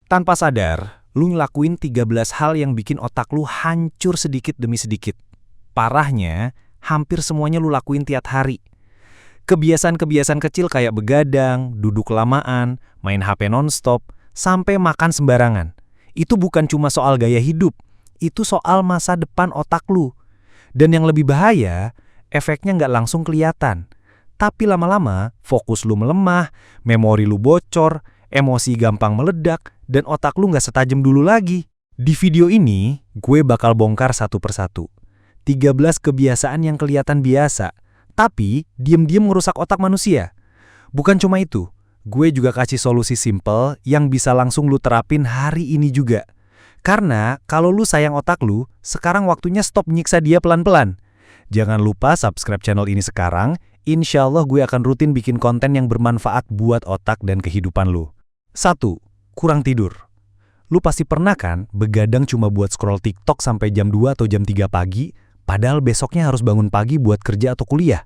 Tanpa sadar, lu ngelakuin 13 hal yang bikin otak lu hancur sedikit demi sedikit. Parahnya, hampir semuanya lu lakuin tiap hari. Kebiasaan-kebiasaan kecil kayak begadang, duduk kelamaan, main HP nonstop, sampai makan sembarangan. Itu bukan cuma soal gaya hidup, itu soal masa depan otak lu. Dan yang lebih bahaya, efeknya nggak langsung kelihatan. Tapi lama-lama, fokus lu melemah, memori lu bocor, emosi gampang meledak, dan otak lu nggak setajam dulu lagi. Di video ini, gue bakal bongkar satu persatu. 13 kebiasaan yang kelihatan biasa, tapi diam-diam merusak otak manusia. Bukan cuma itu, gue juga kasih solusi simple yang bisa langsung lu terapin hari ini juga. Karena kalau lu sayang otak lu, sekarang waktunya stop nyiksa dia pelan-pelan. Jangan lupa subscribe channel ini sekarang, insya Allah gue akan rutin bikin konten yang bermanfaat buat otak dan kehidupan lu. 1. Kurang tidur. Lu pasti pernah kan begadang cuma buat scroll TikTok sampai jam 2 atau jam 3 pagi, padahal besoknya harus bangun pagi buat kerja atau kuliah.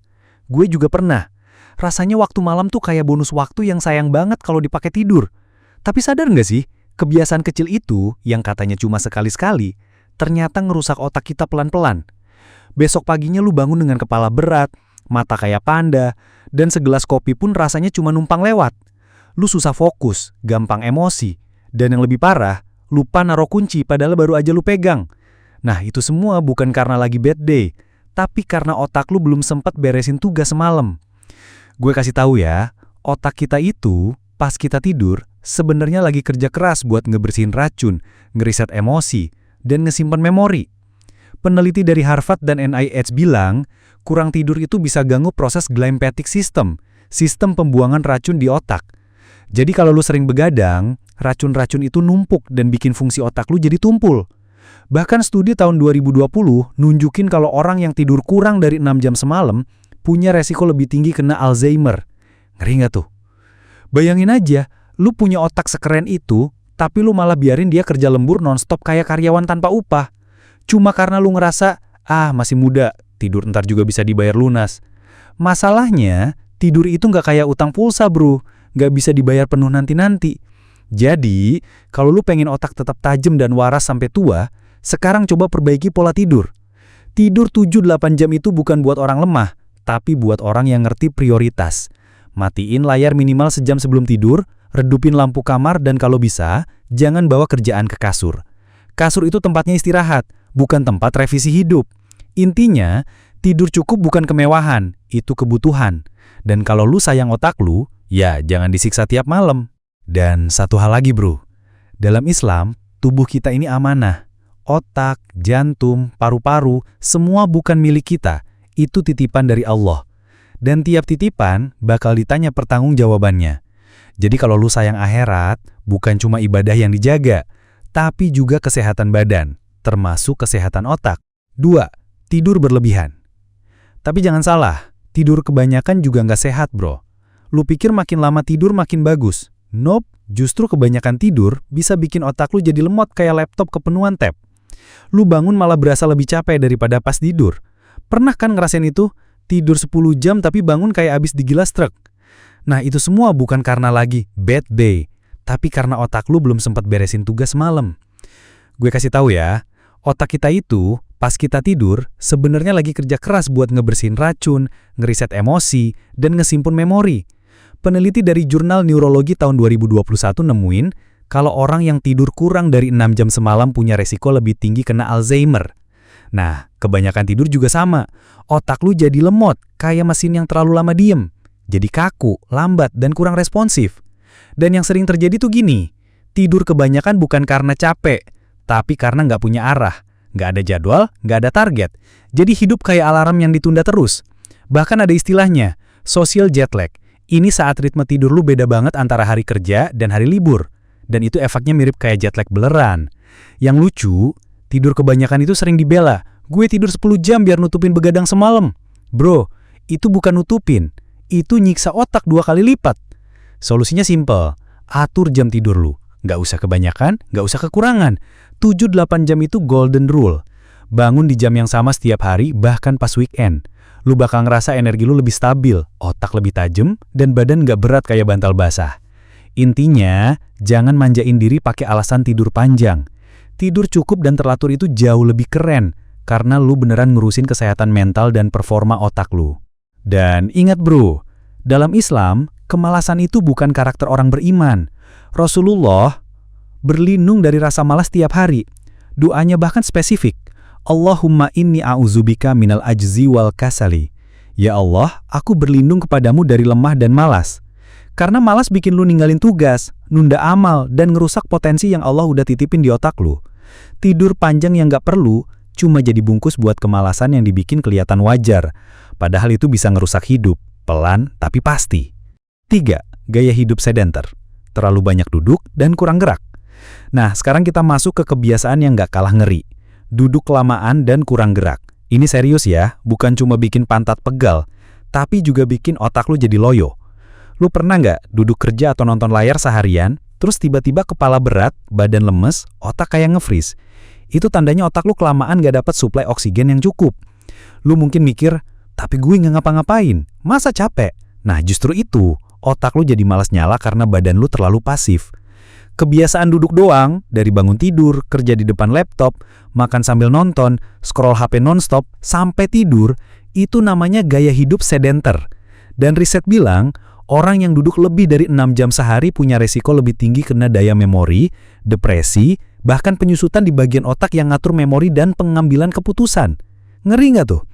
Gue juga pernah. Rasanya waktu malam tuh kayak bonus waktu yang sayang banget kalau dipakai tidur. Tapi sadar nggak sih, kebiasaan kecil itu yang katanya cuma sekali-sekali, ternyata ngerusak otak kita pelan-pelan. Besok paginya lu bangun dengan kepala berat, mata kayak panda, dan segelas kopi pun rasanya cuma numpang lewat. Lu susah fokus, gampang emosi, dan yang lebih parah, lupa naruh kunci padahal baru aja lu pegang. Nah, itu semua bukan karena lagi bad day, tapi karena otak lu belum sempat beresin tugas semalam. Gue kasih tahu ya, otak kita itu pas kita tidur sebenarnya lagi kerja keras buat ngebersihin racun, ngeriset emosi, dan ngesimpan memori. Peneliti dari Harvard dan NIH bilang, kurang tidur itu bisa ganggu proses glymphatic system, sistem pembuangan racun di otak. Jadi kalau lu sering begadang, racun-racun itu numpuk dan bikin fungsi otak lu jadi tumpul. Bahkan studi tahun 2020 nunjukin kalau orang yang tidur kurang dari 6 jam semalam punya resiko lebih tinggi kena Alzheimer. Ngeri nggak tuh? Bayangin aja, lu punya otak sekeren itu, tapi lu malah biarin dia kerja lembur nonstop kayak karyawan tanpa upah. Cuma karena lu ngerasa, masih muda, tidur ntar juga bisa dibayar lunas. Masalahnya, tidur itu nggak kayak utang pulsa bro, nggak bisa dibayar penuh nanti-nanti. Jadi, kalau lu pengen otak tetap tajam dan waras sampai tua, sekarang coba perbaiki pola tidur. Tidur 7-8 jam itu bukan buat orang lemah, tapi buat orang yang ngerti prioritas. Matiin layar minimal sejam sebelum tidur, redupin lampu kamar, dan kalau bisa, jangan bawa kerjaan ke kasur. Kasur itu tempatnya istirahat, bukan tempat revisi hidup. Intinya, tidur cukup bukan kemewahan, itu kebutuhan. Dan kalau lu sayang otak lu, ya jangan disiksa tiap malam. Dan satu hal lagi bro, dalam Islam, tubuh kita ini amanah. Otak, jantung, paru-paru, semua bukan milik kita. Itu titipan dari Allah. Dan tiap titipan bakal ditanya pertanggungjawabannya. Jadi kalau lu sayang akhirat, bukan cuma ibadah yang dijaga, tapi juga kesehatan badan, termasuk kesehatan otak. 2. Tidur berlebihan. Tapi jangan salah, tidur kebanyakan juga nggak sehat bro. Lu pikir makin lama tidur makin bagus? Nope, justru kebanyakan tidur bisa bikin otak lu jadi lemot kayak laptop kepenuhan tab. Lu bangun malah berasa lebih capek daripada pas tidur. Pernah kan ngerasain itu? Tidur 10 jam tapi bangun kayak abis digilas truk. Nah itu semua bukan karena lagi bad day, tapi karena otak lu belum sempat beresin tugas malam. Gue kasih tahu ya, otak kita itu pas kita tidur sebenarnya lagi kerja keras buat ngebersihin racun, ngeriset emosi, dan ngesimpun memori. Peneliti dari jurnal neurologi tahun 2021 nemuin kalau orang yang tidur kurang dari 6 jam semalam punya resiko lebih tinggi kena Alzheimer. Nah, kebanyakan tidur juga sama. Otak lu jadi lemot, kayak mesin yang terlalu lama diem. Jadi kaku, lambat, dan kurang responsif. Dan yang sering terjadi tuh gini, tidur kebanyakan bukan karena capek, tapi karena nggak punya arah. Nggak ada jadwal, nggak ada target. Jadi hidup kayak alarm yang ditunda terus. Bahkan ada istilahnya, social jet lag. Ini saat ritme tidur lu beda banget antara hari kerja dan hari libur. Dan itu efeknya mirip kayak jet lag beneran. Yang lucu, tidur kebanyakan itu sering dibela. Gue tidur 10 jam biar nutupin begadang semalam. Bro, itu bukan nutupin. Itu nyiksa otak 2 kali lipat. Solusinya simple. Atur jam tidur lu. Nggak usah kebanyakan, nggak usah kekurangan. 7-8 jam itu golden rule. Bangun di jam yang sama setiap hari, bahkan pas weekend. Lu bakal ngerasa energi lu lebih stabil, otak lebih tajam, dan badan nggak berat kayak bantal basah. Intinya, jangan manjain diri pakai alasan tidur panjang. Tidur cukup dan teratur itu jauh lebih keren, karena lu beneran ngurusin kesehatan mental dan performa otak lu. Dan ingat bro, dalam Islam, kemalasan itu bukan karakter orang beriman. Rasulullah berlindung dari rasa malas tiap hari. Doanya bahkan spesifik. Allahumma inni a'udzubika minal ajzi wal kasali. Ya Allah, aku berlindung kepadamu dari lemah dan malas. Karena malas bikin lu ninggalin tugas, nunda amal, dan ngerusak potensi yang Allah udah titipin di otak lu. Tidur panjang yang gak perlu, cuma jadi bungkus buat kemalasan yang dibikin kelihatan wajar. Padahal itu bisa ngerusak hidup, pelan tapi pasti. 3. Gaya hidup sedenter. Terlalu banyak duduk dan kurang gerak. Nah, sekarang kita masuk ke kebiasaan yang gak kalah ngeri. Duduk kelamaan dan kurang gerak. Ini serius ya, bukan cuma bikin pantat pegal, tapi juga bikin otak lu jadi loyo. Lu pernah nggak duduk kerja atau nonton layar seharian, terus tiba-tiba kepala berat, badan lemes, otak kayak nge-freeze? Itu tandanya otak lu kelamaan nggak dapat suplai oksigen yang cukup. Lu mungkin mikir, tapi gue nggak ngapa-ngapain, masa capek? Nah justru itu, otak lu jadi malas nyala karena badan lu terlalu pasif. Kebiasaan duduk doang, dari bangun tidur, kerja di depan laptop, makan sambil nonton, scroll HP nonstop, sampai tidur, itu namanya gaya hidup sedenter. Dan riset bilang, orang yang duduk lebih dari 6 jam sehari punya resiko lebih tinggi kena daya memori, depresi, bahkan penyusutan di bagian otak yang ngatur memori dan pengambilan keputusan. Ngeri nggak tuh?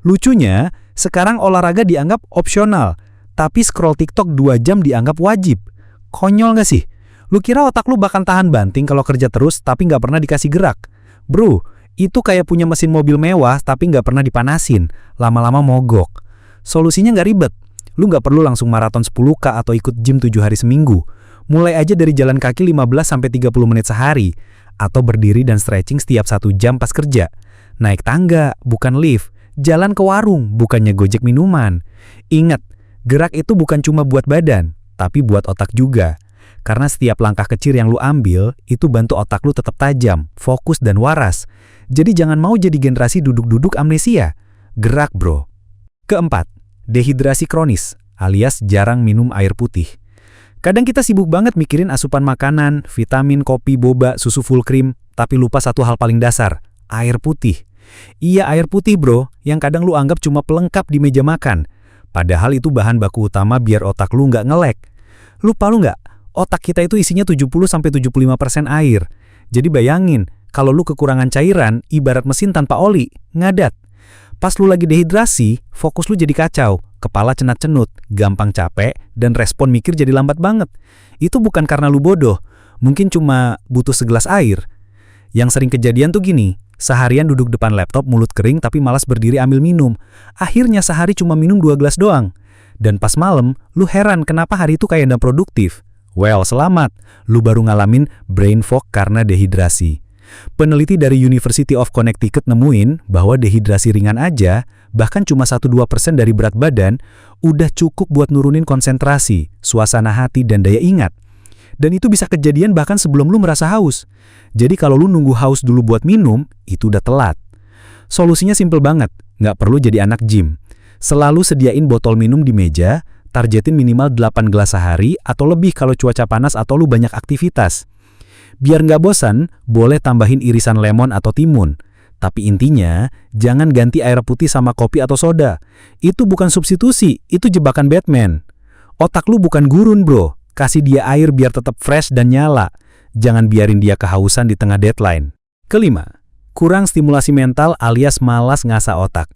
Lucunya, sekarang olahraga dianggap opsional, tapi scroll TikTok 2 jam dianggap wajib. Konyol nggak sih? Lu kira otak lu bakal tahan banting kalau kerja terus tapi nggak pernah dikasih gerak? Bro, itu kayak punya mesin mobil mewah tapi nggak pernah dipanasin. Lama-lama mogok. Solusinya nggak ribet. Lu nggak perlu langsung maraton 10K atau ikut gym 7 hari seminggu. Mulai aja dari jalan kaki 15-30 menit sehari. Atau berdiri dan stretching setiap 1 jam pas kerja. Naik tangga, bukan lift. Jalan ke warung, bukannya gojek minuman. Ingat, gerak itu bukan cuma buat badan, tapi buat otak juga. Karena setiap langkah kecil yang lu ambil, itu bantu otak lu tetap tajam, fokus, dan waras. Jadi jangan mau jadi generasi duduk-duduk amnesia. Gerak bro. Keempat, dehidrasi kronis, alias jarang minum air putih. Kadang kita sibuk banget mikirin asupan makanan, vitamin, kopi, boba, susu full cream, tapi lupa satu hal paling dasar, air putih. Iya air putih bro, yang kadang lu anggap cuma pelengkap di meja makan. Padahal itu bahan baku utama biar otak lu nggak nge-lag. Lupa lu nggak? Otak kita itu isinya 70-75% air. Jadi bayangin, kalau lu kekurangan cairan, ibarat mesin tanpa oli, ngadat. Pas lu lagi dehidrasi, fokus lu jadi kacau, kepala cenat-cenut, gampang capek, dan respon mikir jadi lambat banget. Itu bukan karena lu bodoh, mungkin cuma butuh segelas air. Yang sering kejadian tuh gini, seharian duduk depan laptop mulut kering tapi malas berdiri ambil minum. Akhirnya sehari cuma minum 2 gelas doang. Dan pas malam, lu heran kenapa hari itu kayak nggak produktif. Well, selamat, lu baru ngalamin brain fog karena dehidrasi. Peneliti dari University of Connecticut nemuin bahwa dehidrasi ringan aja, bahkan cuma 1-2% dari berat badan, udah cukup buat nurunin konsentrasi, suasana hati, dan daya ingat. Dan itu bisa kejadian bahkan sebelum lu merasa haus. Jadi kalau lu nunggu haus dulu buat minum, itu udah telat. Solusinya simple banget, nggak perlu jadi anak gym. Selalu sediain botol minum di meja, targetin minimal 8 gelas sehari atau lebih kalau cuaca panas atau lu banyak aktivitas. Biar nggak bosan, boleh tambahin irisan lemon atau timun. Tapi intinya, jangan ganti air putih sama kopi atau soda. Itu bukan substitusi, itu jebakan Batman. Otak lu bukan gurun bro, kasih dia air biar tetap fresh dan nyala. Jangan biarin dia kehausan di tengah deadline. Kelima, kurang stimulasi mental alias malas ngasah otak.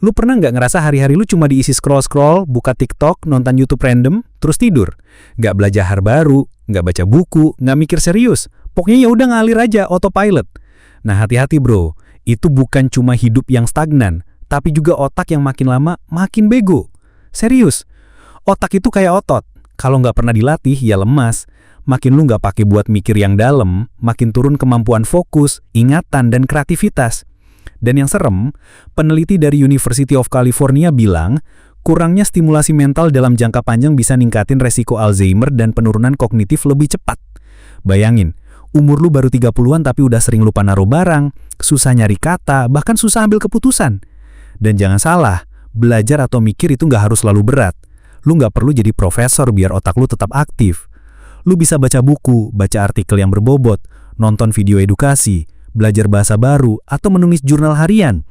Lu pernah nggak ngerasa hari-hari lu cuma diisi scroll-scroll, buka TikTok, nonton YouTube random, terus tidur? Nggak belajar hal baru, nggak baca buku, nggak mikir serius. Pokoknya ya udah ngalir aja, autopilot. Nah hati-hati bro, itu bukan cuma hidup yang stagnan, tapi juga otak yang makin lama makin bego. Serius, otak itu kayak otot. Kalau nggak pernah dilatih, ya lemas. Makin lu nggak pakai buat mikir yang dalam, makin turun kemampuan fokus, ingatan, dan kreativitas. Dan yang serem, peneliti dari University of California bilang, kurangnya stimulasi mental dalam jangka panjang bisa ningkatin resiko Alzheimer dan penurunan kognitif lebih cepat. Bayangin, umur lu baru 30-an tapi udah sering lupa naruh barang, susah nyari kata, bahkan susah ambil keputusan. Dan jangan salah, belajar atau mikir itu nggak harus selalu berat. Lu nggak perlu jadi profesor biar otak lu tetap aktif. Lu bisa baca buku, baca artikel yang berbobot, nonton video edukasi, belajar bahasa baru, atau menulis jurnal harian.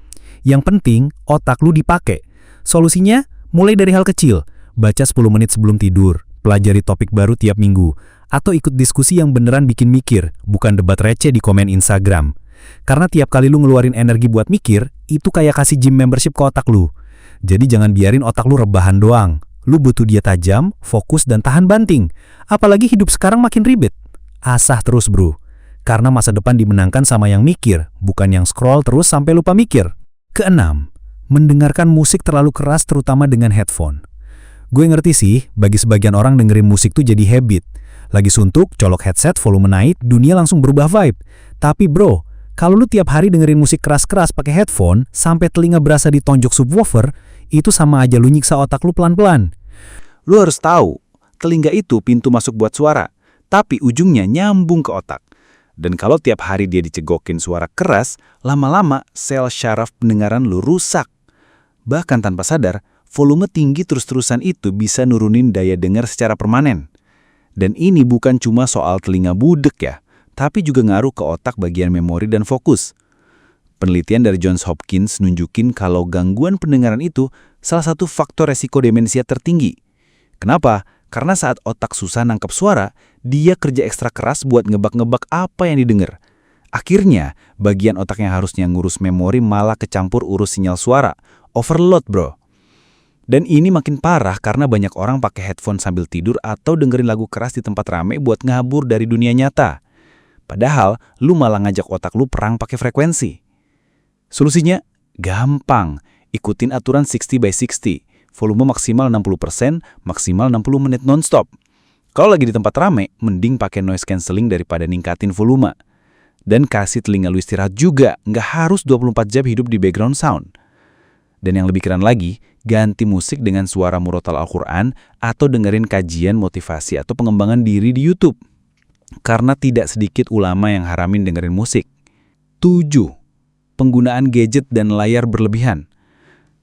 Yang penting, otak lu dipakai. Solusinya, mulai dari hal kecil. Baca 10 menit sebelum tidur, pelajari topik baru tiap minggu, atau ikut diskusi yang beneran bikin mikir, bukan debat receh di komen Instagram. Karena tiap kali lu ngeluarin energi buat mikir, itu kayak kasih gym membership ke otak lu. Jadi jangan biarin otak lu rebahan doang. Lu butuh dia tajam, fokus, dan tahan banting. Apalagi hidup sekarang makin ribet. Asah terus bro. Karena masa depan dimenangkan sama yang mikir, bukan yang scroll terus sampai lupa mikir. Keenam, mendengarkan musik terlalu keras terutama dengan headphone. Gue ngerti sih, bagi sebagian orang dengerin musik tuh jadi habit. Lagi suntuk, colok headset, volume naik, dunia langsung berubah vibe. Tapi bro, kalau lu tiap hari dengerin musik keras-keras pakai headphone, sampai telinga berasa ditonjok subwoofer, itu sama aja lu nyiksa otak lu pelan-pelan. Lu harus tahu, telinga itu pintu masuk buat suara, tapi ujungnya nyambung ke otak. Dan kalau tiap hari dia dicegokin suara keras, lama-lama sel syaraf pendengaran lu rusak. Bahkan tanpa sadar, volume tinggi terus-terusan itu bisa nurunin daya dengar secara permanen. Dan ini bukan cuma soal telinga budek ya, tapi juga ngaruh ke otak bagian memori dan fokus. Penelitian dari Johns Hopkins nunjukin kalau gangguan pendengaran itu salah satu faktor resiko demensia tertinggi. Kenapa? Karena saat otak susah nangkep suara, dia kerja ekstra keras buat ngebak-ngebak apa yang didengar. Akhirnya, bagian otak yang harusnya ngurus memori malah kecampur urus sinyal suara. Overload, bro. Dan ini makin parah karena banyak orang pakai headphone sambil tidur atau dengerin lagu keras di tempat rame buat ngabur dari dunia nyata. Padahal, lu malah ngajak otak lu perang pakai frekuensi. Solusinya? Gampang. Ikutin aturan 60/60. Volume maksimal 60%, maksimal 60 menit non-stop. Kalau lagi di tempat rame, mending pakai noise cancelling daripada ningkatin volume. Dan kasih telinga lu istirahat juga, nggak harus 24 jam hidup di background sound. Dan yang lebih keren lagi, ganti musik dengan suara murotal Al-Quran atau dengerin kajian motivasi atau pengembangan diri di YouTube. Karena tidak sedikit ulama yang haramin dengerin musik. 7. Penggunaan gadget dan layar berlebihan.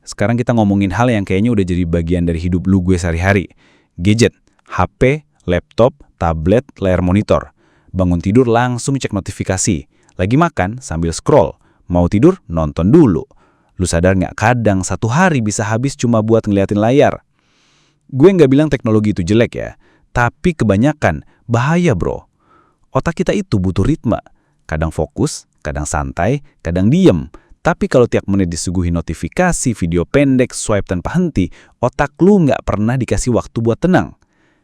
Sekarang kita ngomongin hal yang kayaknya udah jadi bagian dari hidup lu gue sehari-hari. Gadget, HP, laptop, tablet, layar monitor. Bangun tidur langsung cek notifikasi. Lagi makan sambil scroll. Mau tidur, nonton dulu. Lu sadar nggak kadang satu hari bisa habis cuma buat ngeliatin layar? Gue nggak bilang teknologi itu jelek ya, tapi kebanyakan bahaya bro. Otak kita itu butuh ritme. Kadang fokus, kadang santai, kadang diem. Tapi kalau tiap menit disuguhi notifikasi, video pendek, swipe tanpa henti, otak lu nggak pernah dikasih waktu buat tenang.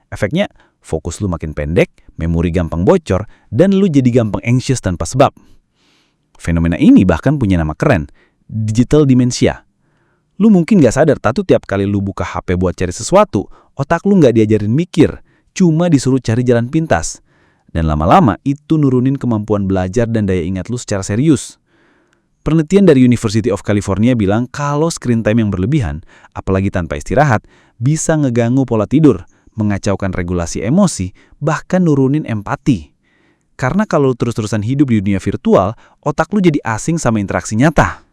Efeknya, fokus lu makin pendek, memori gampang bocor, dan lu jadi gampang anxious tanpa sebab. Fenomena ini bahkan punya nama keren, digital dementia. Lu mungkin nggak sadar, tapi tiap kali lu buka HP buat cari sesuatu, otak lu nggak diajarin mikir, cuma disuruh cari jalan pintas. Dan lama-lama itu nurunin kemampuan belajar dan daya ingat lu secara serius. Penelitian dari University of California bilang kalau screen time yang berlebihan, apalagi tanpa istirahat, bisa ngeganggu pola tidur, mengacaukan regulasi emosi, bahkan nurunin empati. Karena kalau lu terus-terusan hidup di dunia virtual, otak lu jadi asing sama interaksi nyata.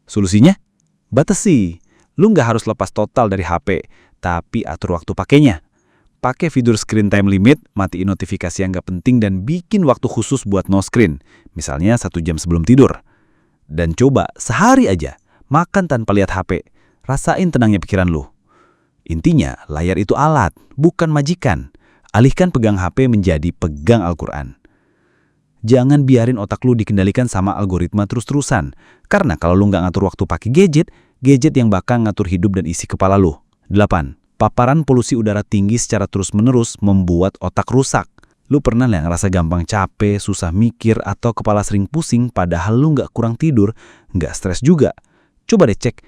Solusinya? Batasi. Lu nggak harus lepas total dari HP, tapi atur waktu pakainya. Pakai fitur screen time limit, matiin notifikasi yang nggak penting, dan bikin waktu khusus buat no screen. Misalnya 1 jam sebelum tidur. Dan coba sehari aja, makan tanpa lihat HP. Rasain tenangnya pikiran lu. Intinya, layar itu alat, bukan majikan. Alihkan pegang HP menjadi pegang Al-Quran. Jangan biarin otak lu dikendalikan sama algoritma terus-terusan. Karena kalau lu nggak ngatur waktu pakai gadget yang bakal ngatur hidup dan isi kepala lu. 8. Paparan polusi udara tinggi secara terus-menerus membuat otak rusak. Lu pernah nggak ngerasa gampang capek, susah mikir, atau kepala sering pusing padahal lu nggak kurang tidur, nggak stres juga? Coba deh cek,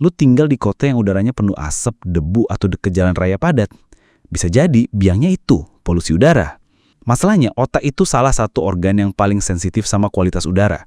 lu tinggal di kota yang udaranya penuh asap, debu, atau deket jalan raya padat. Bisa jadi biangnya itu, polusi udara. Masalahnya, otak itu salah satu organ yang paling sensitif sama kualitas udara.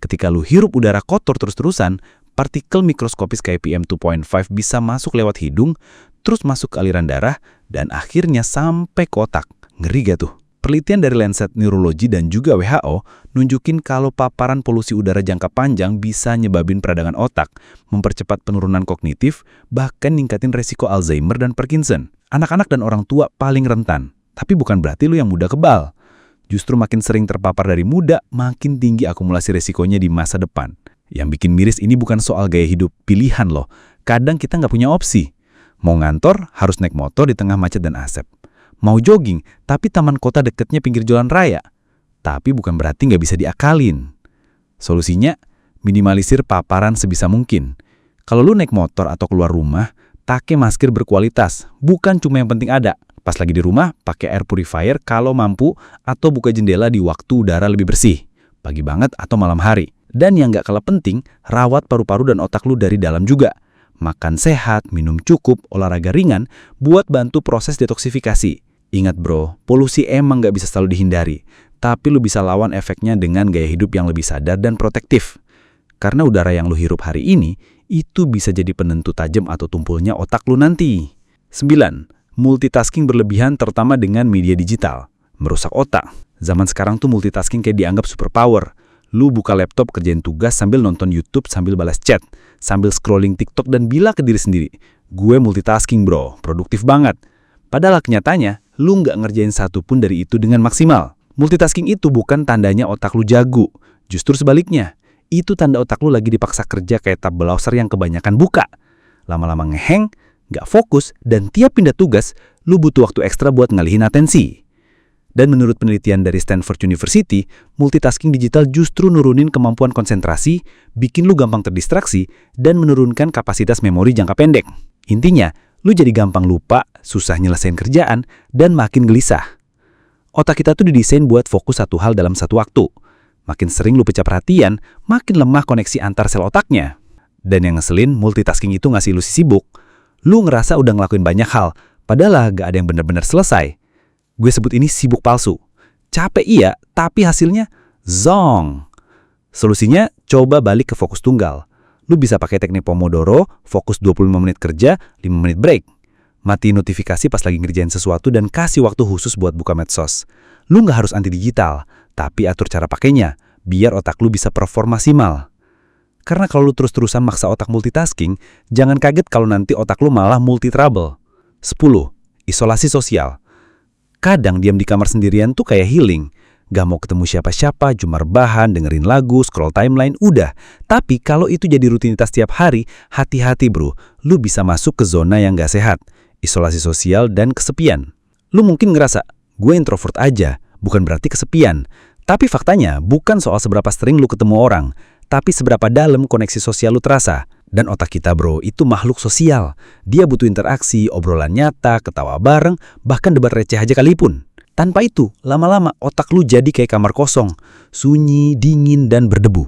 Ketika lu hirup udara kotor terus-terusan, partikel mikroskopis kayak PM2.5 bisa masuk lewat hidung, terus masuk ke aliran darah, dan akhirnya sampai ke otak. Ngeri gak tuh? Penelitian dari Lancet Neurology dan juga WHO nunjukin kalau paparan polusi udara jangka panjang bisa nyebabin peradangan otak, mempercepat penurunan kognitif, bahkan ningkatin resiko Alzheimer dan Parkinson. Anak-anak dan orang tua paling rentan. Tapi bukan berarti lu yang mudah kebal. Justru makin sering terpapar dari muda, makin tinggi akumulasi resikonya di masa depan. Yang bikin miris ini bukan soal gaya hidup pilihan loh. Kadang kita nggak punya opsi. Mau ngantor, harus naik motor di tengah macet dan asap. Mau jogging, tapi taman kota deketnya pinggir jalan raya. Tapi bukan berarti nggak bisa diakalin. Solusinya, minimalisir paparan sebisa mungkin. Kalau lu naik motor atau keluar rumah, pakai masker berkualitas. Bukan cuma yang penting ada. Pas lagi di rumah, pakai air purifier kalau mampu, atau buka jendela di waktu udara lebih bersih. Pagi banget atau malam hari. Dan yang nggak kalah penting, rawat paru-paru dan otak lu dari dalam juga. Makan sehat, minum cukup, olahraga ringan, buat bantu proses detoksifikasi. Ingat bro, polusi emang nggak bisa selalu dihindari. Tapi lu bisa lawan efeknya dengan gaya hidup yang lebih sadar dan protektif. Karena udara yang lu hirup hari ini, itu bisa jadi penentu tajam atau tumpulnya otak lu nanti. 9. Multitasking berlebihan terutama dengan media digital. Merusak otak. Zaman sekarang tuh multitasking kayak dianggap superpower. Lu buka laptop kerjain tugas sambil nonton YouTube sambil balas chat. Sambil scrolling TikTok dan bilang ke diri sendiri, gue multitasking bro, produktif banget. Padahal kenyataannya, lu nggak ngerjain satu pun dari itu dengan maksimal. Multitasking itu bukan tandanya otak lu jago. Justru sebaliknya. Itu tanda otak lu lagi dipaksa kerja kayak tab browser yang kebanyakan buka. Lama-lama ngeheng, nggak fokus, dan tiap pindah tugas, lu butuh waktu ekstra buat ngalihin atensi. Dan menurut penelitian dari Stanford University, multitasking digital justru nurunin kemampuan konsentrasi, bikin lu gampang terdistraksi, dan menurunkan kapasitas memori jangka pendek. Intinya, lu jadi gampang lupa, susah nyelesain kerjaan, dan makin gelisah. Otak kita tuh didesain buat fokus satu hal dalam satu waktu. Makin sering lu pecah perhatian, makin lemah koneksi antar sel otaknya. Dan yang ngeselin, multitasking itu ngasih ilusi sibuk. Lu ngerasa udah ngelakuin banyak hal, padahal gak ada yang benar-benar selesai. Gue sebut ini sibuk palsu. Capek iya, tapi hasilnya zong. Solusinya, coba balik ke fokus tunggal. Lu bisa pakai teknik Pomodoro, fokus 25 menit kerja, 5 menit break. Mati notifikasi pas lagi ngerjain sesuatu dan kasih waktu khusus buat buka medsos. Lu nggak harus anti digital, tapi atur cara pakainya, biar otak lu bisa perform maksimal. Karena kalau lu terus-terusan maksa otak multitasking, jangan kaget kalau nanti otak lu malah multi-trouble. 10. Isolasi sosial. Kadang diam di kamar sendirian tuh kayak healing. Gak mau ketemu siapa-siapa, cuma rebahan, dengerin lagu, scroll timeline, udah. Tapi kalau itu jadi rutinitas tiap hari, hati-hati bro, lu bisa masuk ke zona yang gak sehat. Isolasi sosial dan kesepian. Lu mungkin ngerasa, gue introvert aja, bukan berarti kesepian. Tapi faktanya, bukan soal seberapa sering lu ketemu orang, tapi seberapa dalam koneksi sosial lu terasa. Dan otak kita bro, itu makhluk sosial. Dia butuh interaksi, obrolan nyata, ketawa bareng, bahkan debat receh aja kalipun. Tanpa itu, lama-lama otak lu jadi kayak kamar kosong, sunyi, dingin, dan berdebu.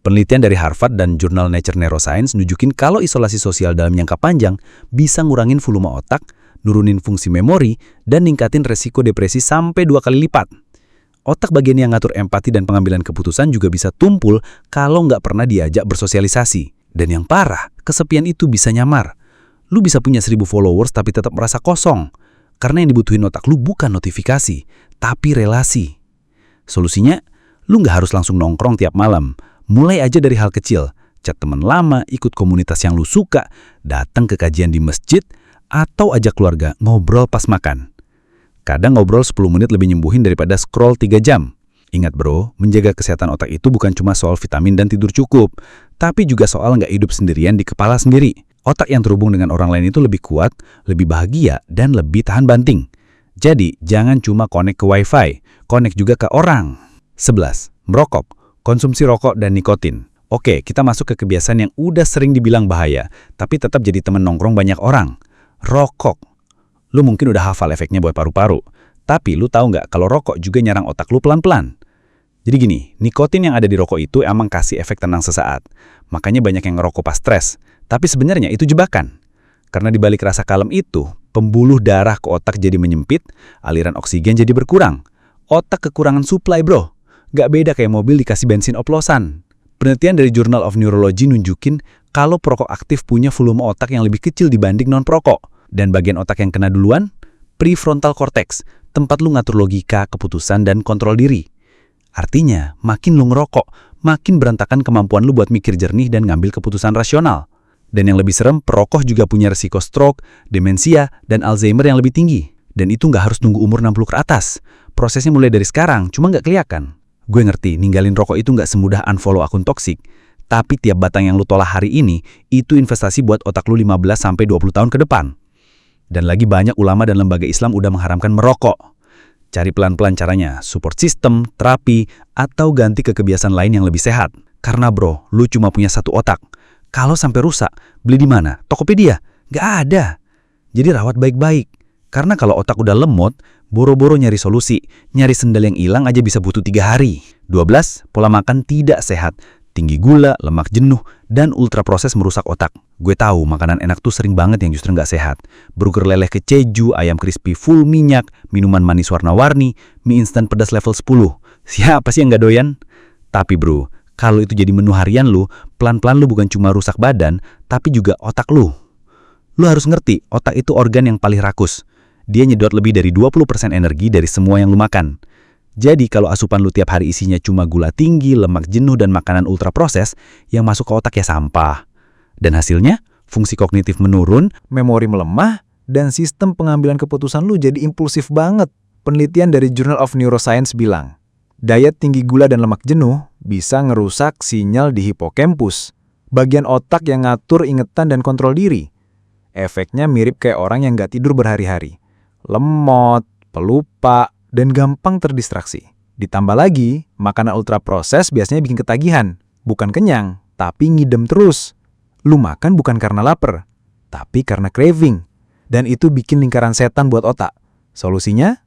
Penelitian dari Harvard dan jurnal Nature Neuroscience nunjukin kalau isolasi sosial dalam jangka panjang bisa ngurangin volume otak, nurunin fungsi memori, dan ningkatin resiko depresi sampai 2 kali lipat. Otak bagian yang ngatur empati dan pengambilan keputusan juga bisa tumpul kalau nggak pernah diajak bersosialisasi. Dan yang parah, kesepian itu bisa nyamar. Lu bisa punya 1000 followers tapi tetap merasa kosong. Karena yang dibutuhin otak lu bukan notifikasi, tapi relasi. Solusinya, lu nggak harus langsung nongkrong tiap malam. Mulai aja dari hal kecil. Chat teman lama, ikut komunitas yang lu suka, datang ke kajian di masjid, atau ajak keluarga ngobrol pas makan. Kadang ngobrol 10 menit lebih nyembuhin daripada scroll 3 jam. Ingat bro, menjaga kesehatan otak itu bukan cuma soal vitamin dan tidur cukup, tapi juga soal nggak hidup sendirian di kepala sendiri. Otak yang terhubung dengan orang lain itu lebih kuat, lebih bahagia, dan lebih tahan banting. Jadi, jangan cuma connect ke wifi, connect juga ke orang. 11. Merokok, konsumsi rokok dan nikotin. Oke, kita masuk ke kebiasaan yang udah sering dibilang bahaya, tapi tetap jadi temen nongkrong banyak orang. Rokok. Lu mungkin udah hafal efeknya buat paru-paru, tapi lu tahu nggak kalau rokok juga nyerang otak lu pelan-pelan? Jadi gini, nikotin yang ada di rokok itu emang kasih efek tenang sesaat. Makanya banyak yang ngerokok pas stres. Tapi sebenarnya itu jebakan. Karena di balik rasa kalem itu, pembuluh darah ke otak jadi menyempit, aliran oksigen jadi berkurang. Otak kekurangan suplai bro. Gak beda kayak mobil dikasih bensin oplosan. Penelitian dari Journal of Neurology nunjukin kalau perokok aktif punya volume otak yang lebih kecil dibanding non-perokok. Dan bagian otak yang kena duluan, prefrontal cortex, tempat lu ngatur logika, keputusan, dan kontrol diri. Artinya, makin lu ngerokok, makin berantakan kemampuan lu buat mikir jernih dan ngambil keputusan rasional. Dan yang lebih serem, perokok juga punya resiko stroke, demensia, dan Alzheimer yang lebih tinggi. Dan itu nggak harus nunggu umur 60 ke atas. Prosesnya mulai dari sekarang, cuma nggak kelihatan. Gue ngerti, ninggalin rokok itu nggak semudah unfollow akun toksik. Tapi tiap batang yang lu tolak hari ini, itu investasi buat otak lu 15-20 tahun ke depan. Dan lagi banyak ulama dan lembaga Islam udah mengharamkan merokok. Cari pelan-pelan caranya, support system, terapi, atau ganti ke kebiasaan lain yang lebih sehat. Karena bro, lu cuma punya satu otak. Kalau sampai rusak, beli di mana? Tokopedia? Nggak ada. Jadi rawat baik-baik. Karena kalau otak udah lemot, boro-boro nyari solusi. Nyari sendal yang hilang aja bisa butuh 3 hari. 12. Pola makan tidak sehat. Tinggi gula, lemak jenuh, dan ultraproses merusak otak. Gue tahu makanan enak tuh sering banget yang justru nggak sehat. Burger leleh keju, ayam crispy full minyak, minuman manis warna-warni, mie instan pedas level 10. Siapa sih yang nggak doyan? Tapi bro, kalau itu jadi menu harian lu, pelan-pelan lu bukan cuma rusak badan, tapi juga otak lu. Lu harus ngerti, otak itu organ yang paling rakus. Dia nyedot lebih dari 20% energi dari semua yang lu makan. Jadi kalau asupan lu tiap hari isinya cuma gula tinggi, lemak jenuh, dan makanan ultraproses, yang masuk ke otak ya sampah. Dan hasilnya, fungsi kognitif menurun, Memori melemah, dan sistem pengambilan keputusan lu jadi impulsif banget. Penelitian dari Journal of Neuroscience bilang, diet tinggi gula dan lemak jenuh bisa ngerusak sinyal di hipokampus, bagian otak yang ngatur ingetan dan kontrol diri. Efeknya mirip kayak orang yang nggak tidur berhari-hari. Lemot, pelupa, dan gampang terdistraksi. Ditambah lagi, makanan ultraproses biasanya bikin ketagihan. Bukan kenyang, tapi ngidem terus. Lu makan bukan karena lapar, tapi karena craving. Dan itu bikin lingkaran setan buat otak. Solusinya?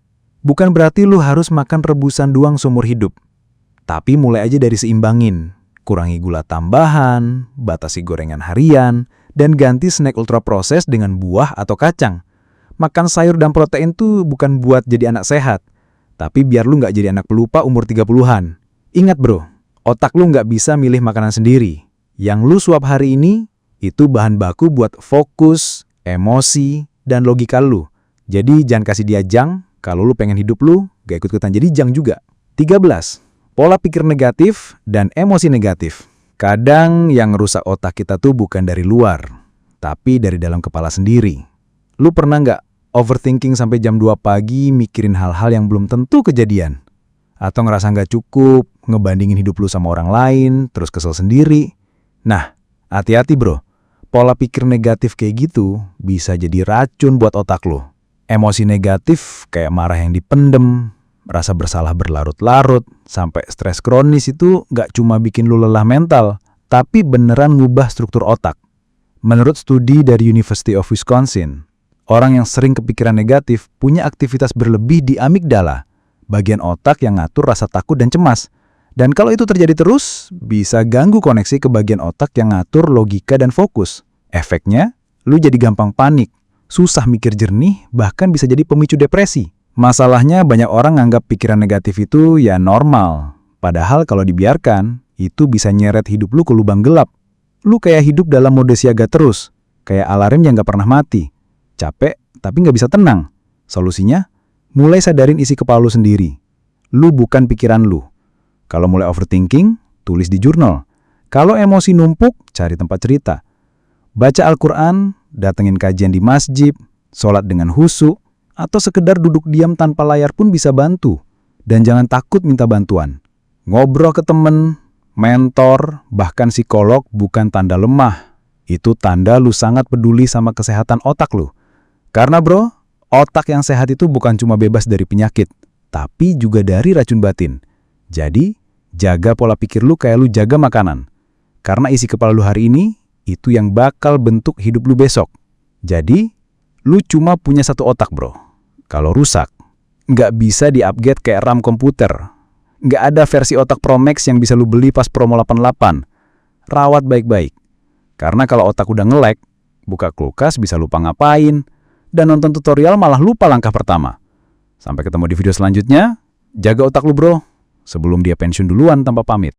Bukan berarti lu harus makan rebusan doang seumur hidup. Tapi mulai aja dari seimbangin. Kurangi gula tambahan, batasi gorengan harian, dan ganti snack ultraproses dengan buah atau kacang. Makan sayur dan protein tuh bukan buat jadi anak sehat, tapi biar lu nggak jadi anak pelupa umur 30-an. Ingat bro, otak lu nggak bisa milih makanan sendiri. Yang lu suap hari ini, itu bahan baku buat fokus, emosi, dan logika lu. Jadi jangan kasih dia junk, kalau lu pengen hidup lu, gak ikut-ikutan jadi junk juga. 13. Pola pikir negatif dan emosi negatif. Kadang yang rusak otak kita tuh bukan dari luar, tapi dari dalam kepala sendiri. Lu pernah nggak overthinking sampai jam 2 pagi mikirin hal-hal yang belum tentu kejadian? Atau ngerasa nggak cukup, ngebandingin hidup lu sama orang lain, terus kesel sendiri? Nah, hati-hati bro. Pola pikir negatif kayak gitu bisa jadi racun buat otak lu. Emosi negatif kayak marah yang dipendem, rasa bersalah berlarut-larut, sampai stres kronis itu nggak cuma bikin lu lelah mental, tapi beneran ngubah struktur otak. Menurut studi dari University of Wisconsin, orang yang sering kepikiran negatif punya aktivitas berlebih di amigdala, bagian otak yang ngatur rasa takut dan cemas. Dan kalau itu terjadi terus, bisa ganggu koneksi ke bagian otak yang ngatur logika dan fokus. Efeknya, lu jadi gampang panik, susah mikir jernih, bahkan bisa jadi pemicu depresi. Masalahnya banyak orang nganggap pikiran negatif itu ya normal. Padahal kalau dibiarkan, itu bisa nyeret hidup lu ke lubang gelap. Lu kayak hidup dalam mode siaga terus, kayak alarm yang gak pernah mati. Capek, tapi nggak bisa tenang. Solusinya, mulai sadarin isi kepala lu sendiri. Lu bukan pikiran lu. Kalau mulai overthinking, tulis di jurnal. Kalau emosi numpuk, cari tempat cerita. Baca Al-Quran, datengin kajian di masjid, sholat dengan khusyuk, atau sekedar duduk diam tanpa layar pun bisa bantu. Dan jangan takut minta bantuan. Ngobrol ke temen, mentor, bahkan psikolog bukan tanda lemah. Itu tanda lu sangat peduli sama kesehatan otak lu. Karena bro, otak yang sehat itu bukan cuma bebas dari penyakit, tapi juga dari racun batin. Jadi, jaga pola pikir lu kayak lu jaga makanan. Karena isi kepala lu hari ini, itu yang bakal bentuk hidup lu besok. Jadi, lu cuma punya satu otak bro. Kalau rusak, nggak bisa di-upgrade kayak RAM komputer. Nggak ada versi otak Pro Max yang bisa lu beli pas promo 88. Rawat baik-baik. Karena kalau otak udah nge-lag, buka kulkas bisa lupa ngapain, dan nonton tutorial malah lupa langkah pertama. Sampai ketemu di video selanjutnya, jaga otak lu bro, sebelum dia pensiun duluan tanpa pamit.